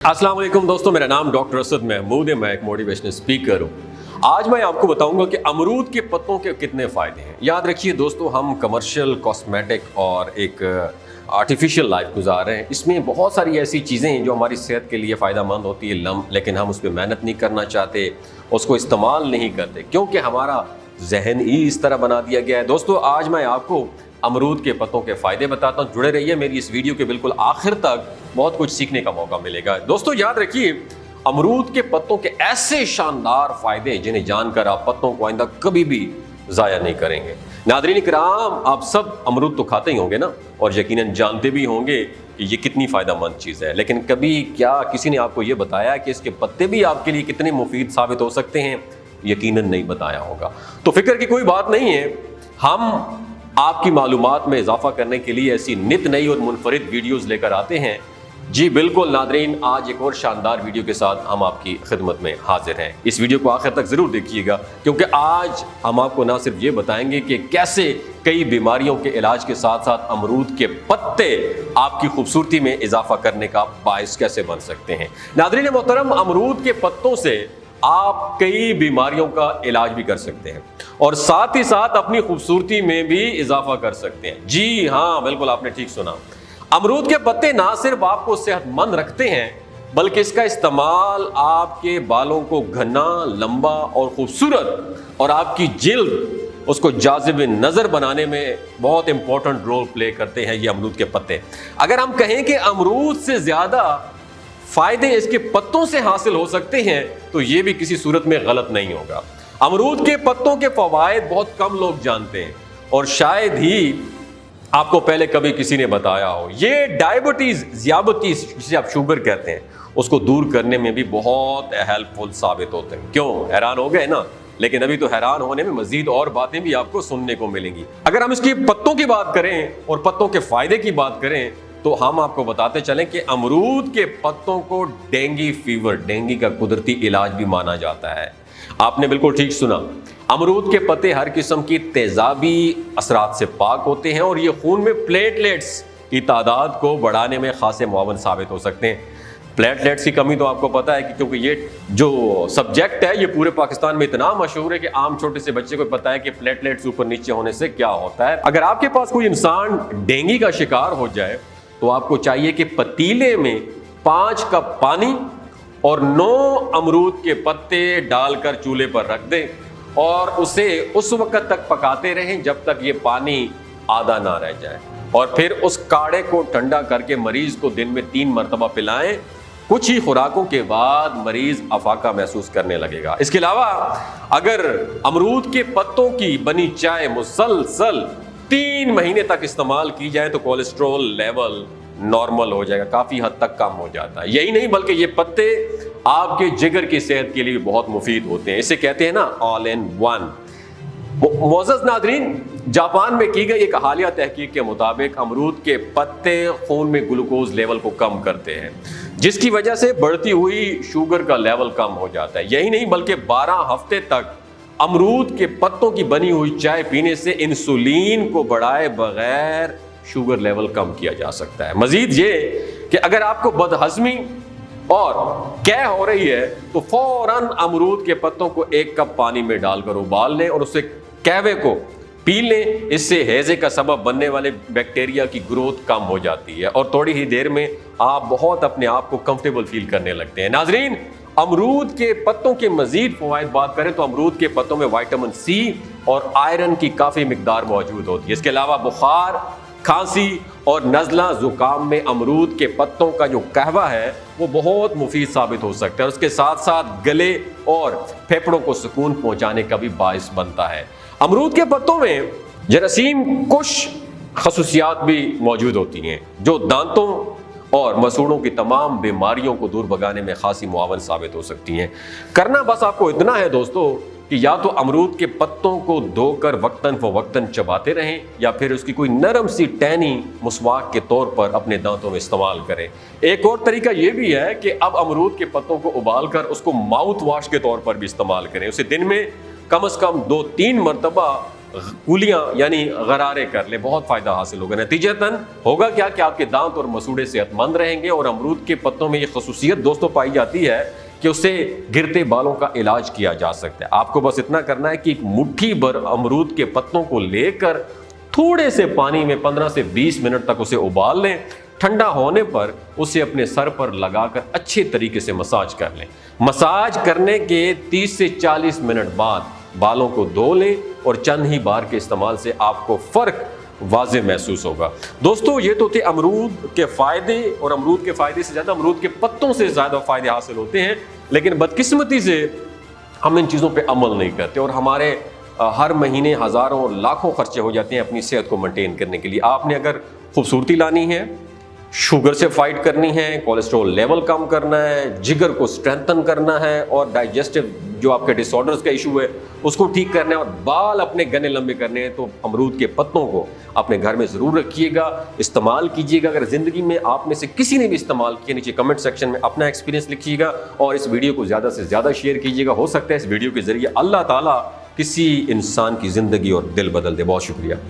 अस्सलाम वालेकुम दोस्तों, मेरा नाम डॉक्टर असद महमूद है। मैं एक मोटिवेशनल स्पीकर हूँ। आज मैं आपको बताऊंगा कि अमरूद के पत्तों के कितने फ़ायदे हैं। याद रखिए दोस्तों, हम कमर्शियल कॉस्मेटिक और एक आर्टिफिशियल लाइफ गुजार रहे हैं। इसमें बहुत सारी ऐसी चीज़ें हैं जो हमारी सेहत के लिए फ़ायदा मंद होती है, लेकिन हम उस पर मेहनत नहीं करना चाहते, उसको इस्तेमाल नहीं करते क्योंकि हमारा जहन ही इस तरह बना दिया गया है। दोस्तों, आज मैं आपको अमरूद के पत्तों के फ़ायदे बताता हूँ। जुड़े रहिए मेरी इस वीडियो के बिल्कुल आखिर तक, बहुत कुछ सीखने का मौका मिलेगा। दोस्तों याद रखिए, अमरूद के पत्तों के ऐसे शानदार फ़ायदे जिन्हें जानकर आप पत्तों को आइंदा कभी भी ज़ाया नहीं करेंगे। नाज़रीन इकराम, आप सब अमरूद तो खाते ही होंगे ना, और यकीनन जानते भी होंगे कि ये कितनी फ़ायदेमंद चीज़ है। लेकिन कभी क्या किसी ने आपको ये बताया कि इसके पत्ते भी आपके लिए कितने मुफीद साबित हो सकते हैं? यकीनन नहीं बताया होगा। तो फिक्र की कोई बात नहीं है, हम आपकी मालूमात में इजाफा करने के लिए ऐसी नित नई और मुनफरिद वीडियोस लेकर आते हैं। जी बिल्कुल नादरीन, आज एक और शानदार वीडियो के साथ हम आपकी खिदमत में हाजिर हैं। इस वीडियो को आखिर तक ज़रूर देखिएगा, क्योंकि आज हम आपको ना सिर्फ ये बताएंगे कि कैसे कई बीमारियों के इलाज के साथ साथ अमरूद के पत्ते आपकी खूबसूरती में इजाफा करने का बायस कैसे बन सकते हैं। नादरीन मोहतरम, अमरूद के पत्तों से आप कई बीमारियों का इलाज भी कर सकते हैं और साथ ही साथ अपनी खूबसूरती में भी इजाफा कर सकते हैं। जी हाँ, बिल्कुल आपने ठीक सुना। अमरूद के पत्ते ना सिर्फ आपको सेहतमंद रखते हैं, बल्कि इसका इस्तेमाल आपके बालों को घना, लंबा और खूबसूरत और आपकी जिल्द उसको जाज़िब नज़र बनाने में बहुत इंपॉर्टेंट रोल प्ले करते हैं ये अमरूद के पत्ते। अगर हम कहें कि अमरूद से ज़्यादा फ़ायदे इसके पत्तों से हासिल हो सकते हैं, तो ये भी किसी सूरत में गलत नहीं होगा। अमरूद के पत्तों के फ़वाइद बहुत कम लोग जानते हैं और शायद ही आपको पहले कभी किसी ने बताया हो। ये डायबिटीज़, ज़ियाबतीज़ जिसे आप शुगर कहते हैं, उसको दूर करने में भी बहुत हेल्पफुल साबित होते हैं। क्यों, हैरान हो गए ना? लेकिन अभी तो हैरान होने में मजीद और बातें भी आपको सुनने को मिलेंगी। अगर हम इसकी पत्तों की बात करें और पत्तों के फ़ायदे की बात करें, तो हम आपको बताते चलें कि अमरूद के पत्तों को डेंगू फीवर, डेंगू का कुदरती इलाज भी माना जाता है। आपने बिल्कुल ठीक सुना। अमरूद के पत्ते हर किस्म की तेजाबी असरात से पाक होते हैं और ये खून में प्लेटलेट्स की तादाद को बढ़ाने में खासे मुआवन साबित हो सकते हैं। प्लेटलेट्स की कमी तो आपको पता है कि क्योंकि ये जो सब्जेक्ट है ये पूरे पाकिस्तान में इतना मशहूर है कि आम छोटे से बच्चे को पता है कि प्लेटलेट्स ऊपर नीचे होने से क्या होता है। अगर आपके पास कोई इंसान डेंगू का शिकार हो जाए, तो आपको चाहिए कि पतीले में 5 कप पानी और 9 अमरूद के पत्ते डालकर चूल्हे पर रख दें और उसे उस वक्त तक पकाते रहें जब तक ये पानी आधा ना रह जाए, और फिर उस काढ़े को ठंडा करके मरीज को दिन में 3 मरतबा पिलाएं। कुछ ही खुराकों के बाद मरीज अफाका महसूस करने लगेगा। इसके अलावा अगर अमरूद के पत्तों की बनी चाय मुसलसल 3 महीने तक इस्तेमाल की जाए तो कोलेस्ट्रॉल लेवल नॉर्मल हो जाएगा, काफ़ी हद तक कम हो जाता है। यही नहीं बल्कि ये पत्ते आपके जिगर की सेहत के लिए भी बहुत मुफीद होते हैं। इसे कहते हैं ना ऑल इन वन। मोअज़्ज़ज़ नाज़रीन, जापान में की गई एक हालिया तहकीक के मुताबिक अमरूद के पत्ते खून में ग्लूकोज लेवल को कम करते हैं, जिसकी वजह से बढ़ती हुई शुगर का लेवल कम हो जाता है। यही नहीं बल्कि 12 हफ्ते तक अमरूद के पत्तों की बनी हुई चाय पीने से इंसुलिन को बढ़ाए बगैर शुगर लेवल कम किया जा सकता है। मजीद ये कि अगर आपको बदहजमी और कैह हो रही है तो फौरन अमरूद के पत्तों को 1 कप पानी में डालकर उबाल लें और उससे कहवे को पी लें। इससे हैज़े का सबब बनने वाले बैक्टीरिया की ग्रोथ कम हो जाती है और थोड़ी ही देर में आप बहुत अपने आप को कंफर्टेबल फील करने लगते हैं। नाजरीन, अमरूद के पत्तों के मजीद फ़वाइद बात करें तो अमरूद के पत्तों में विटामिन सी और आयरन की काफ़ी मिकदार मौजूद होती है। इसके अलावा बुखार, खांसी और नज़ला ज़ुकाम में अमरूद के पत्तों का जो कहवा है वो बहुत मुफीद साबित हो सकता है। उसके साथ साथ गले और फेफड़ों को सुकून पहुंचाने का भी बायस बनता है। अमरूद के पत्तों में जरासीम कुश खसूसियात भी मौजूद होती हैं जो दांतों और मसूड़ों की तमाम बीमारियों को दूर भगाने में खासी मुआवन साबित हो सकती हैं। करना बस आपको इतना है दोस्तों कि या तो अमरूद के पत्तों को धोकर वक्तन फ़वक्तन चबाते रहें या फिर उसकी कोई नरम सी टहनी मुसवाक के तौर पर अपने दांतों में इस्तेमाल करें। एक और तरीका ये भी है कि अब अमरूद के पत्तों को उबाल कर उसको माउथ वाश के तौर पर भी इस्तेमाल करें। उसे दिन में कम से कम 2-3 मरतबा कुलियां यानी गरारे कर ले, बहुत फायदा हासिल होगा। नतीजतन होगा क्या कि आपके दांत और मसूड़े सेहतमंद रहेंगे। और अमरूद के पत्तों में ये खसूसियत दोस्तों पाई जाती है कि उससे गिरते बालों का इलाज किया जा सकता है। आपको बस इतना करना है कि एक मुट्ठी भर अमरूद के पत्तों को लेकर थोड़े से पानी में 15 से 20 मिनट तक उसे उबाल लें। ठंडा होने पर उसे अपने सर पर लगाकर अच्छे तरीके से मसाज कर लें। मसाज करने के 30 से 40 मिनट बाद बालों को धो लें और चंद ही बार के इस्तेमाल से आपको फ़र्क वाज़े महसूस होगा। दोस्तों ये तो थे अमरूद के फ़ायदे, और अमरूद के फ़ायदे से ज़्यादा अमरूद के पत्तों से ज़्यादा फ़ायदे हासिल होते हैं। लेकिन बदकिस्मती से हम इन चीज़ों पे अमल नहीं करते और हमारे हर महीने हज़ारों और लाखों खर्चे हो जाते हैं अपनी सेहत को मेंटेन करने के लिए। आपने अगर खूबसूरती लानी है, शुगर से फाइट करनी है, कोलेस्ट्रॉल लेवल कम करना है, जिगर को स्ट्रेंथन करना है और डाइजेस्टिव जो आपके डिसऑर्डर्स का इशू है उसको ठीक करना है और बाल अपने घने लंबे करने हैं, तो अमरूद के पत्तों को अपने घर में ज़रूर रखिएगा, इस्तेमाल कीजिएगा। अगर ज़िंदगी में आप में से किसी ने भी इस्तेमाल किया, नीचे कमेंट सेक्शन में अपना एक्सपीरियंस लिखिएगा और इस वीडियो को ज़्यादा से ज़्यादा शेयर कीजिएगा। हो सकता है इस वीडियो के ज़रिए अल्लाह ताला किसी इंसान की ज़िंदगी और दिल बदल दे। बहुत शुक्रिया।